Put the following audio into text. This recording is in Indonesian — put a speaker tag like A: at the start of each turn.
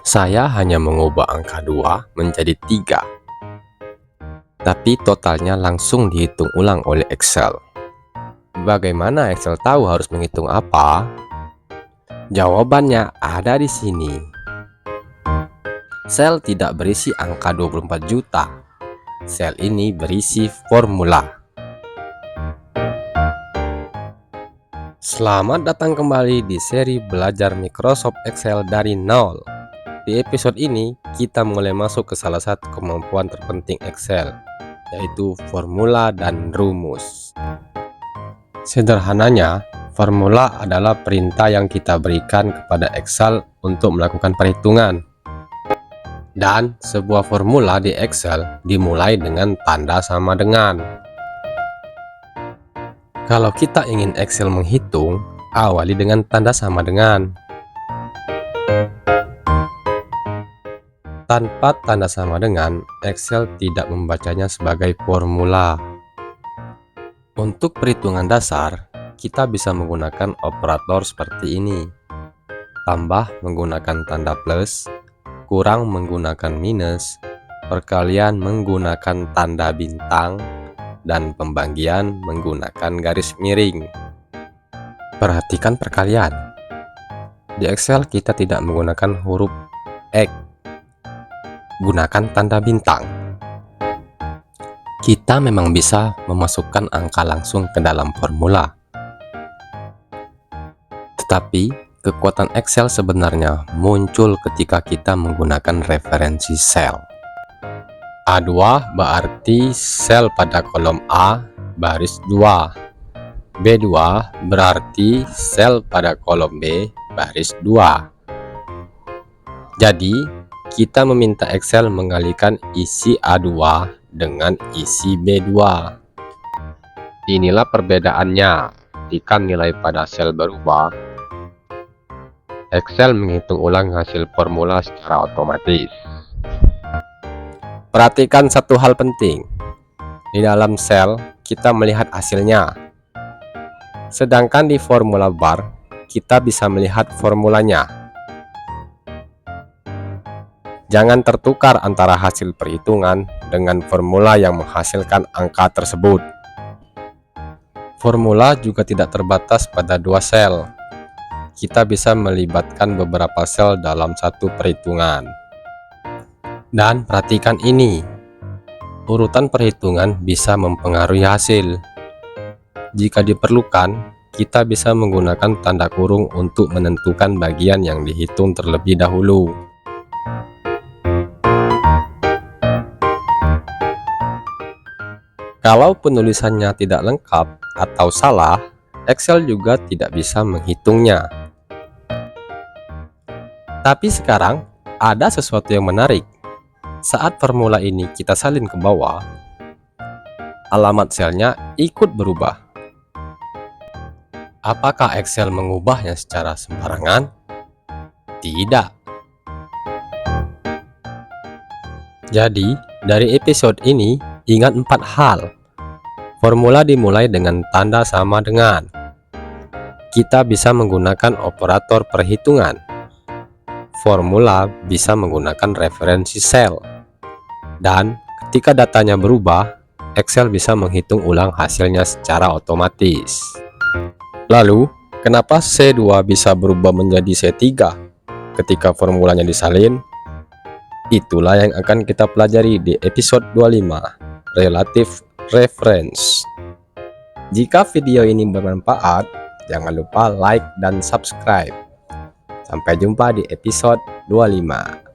A: Saya hanya mengubah angka 2 menjadi 3, tapi totalnya langsung dihitung ulang oleh Excel. Bagaimana Excel tahu harus menghitung apa? Jawabannya ada di sini. Sel tidak berisi angka 24 juta. Sel ini berisi formula. Selamat datang kembali di seri belajar Microsoft Excel dari nol. Di episode ini, kita mulai masuk ke salah satu kemampuan terpenting Excel, yaitu formula dan rumus. Sederhananya, formula adalah perintah yang kita berikan kepada Excel untuk melakukan perhitungan. Dan sebuah formula di Excel dimulai dengan tanda sama dengan. Kalau kita ingin Excel menghitung, awali dengan tanda sama dengan. Tanpa tanda sama dengan, Excel tidak membacanya sebagai formula. Untuk perhitungan dasar, kita bisa menggunakan operator seperti ini. Tambah menggunakan tanda plus, kurang menggunakan minus, perkalian menggunakan tanda bintang, dan pembagian menggunakan garis miring. Perhatikan perkalian. Di Excel kita tidak menggunakan huruf X. Gunakan tanda bintang. Kita memang bisa memasukkan angka langsung ke dalam formula. Tetapi, kekuatan Excel sebenarnya muncul ketika kita menggunakan referensi sel. A2 berarti sel pada kolom A baris 2. B2 berarti sel pada kolom B baris 2. Jadi, kita meminta Excel mengalihkan isi A2 dengan isi B2. Inilah perbedaannya. Ketika nilai pada sel berubah, Excel menghitung ulang hasil formula secara otomatis. Perhatikan satu hal penting. Di dalam sel, kita melihat hasilnya. Sedangkan di formula bar, kita bisa melihat formulanya. Jangan tertukar antara hasil perhitungan dengan formula yang menghasilkan angka tersebut. Formula juga tidak terbatas pada dua sel. Kita bisa melibatkan beberapa sel dalam satu perhitungan. Dan perhatikan ini, urutan perhitungan bisa mempengaruhi hasil. Jika diperlukan, kita bisa menggunakan tanda kurung untuk menentukan bagian yang dihitung terlebih dahulu. Kalau penulisannya tidak lengkap atau salah, Excel juga tidak bisa menghitungnya. Tapi sekarang, ada sesuatu yang menarik. Saat formula ini kita salin ke bawah, alamat selnya ikut berubah. Apakah Excel mengubahnya secara sembarangan? Tidak. Jadi, dari episode ini, ingat 4 hal. Formula dimulai dengan tanda sama dengan. Kita bisa menggunakan operator perhitungan. Formula bisa menggunakan referensi sel. Dan ketika datanya berubah, Excel bisa menghitung ulang hasilnya secara otomatis. Lalu, kenapa C2 bisa berubah menjadi C3 ketika formulanya disalin? Itulah yang akan kita pelajari di episode 25, Relative Reference. Jika video ini bermanfaat, jangan lupa like dan subscribe. Sampai jumpa di episode 25.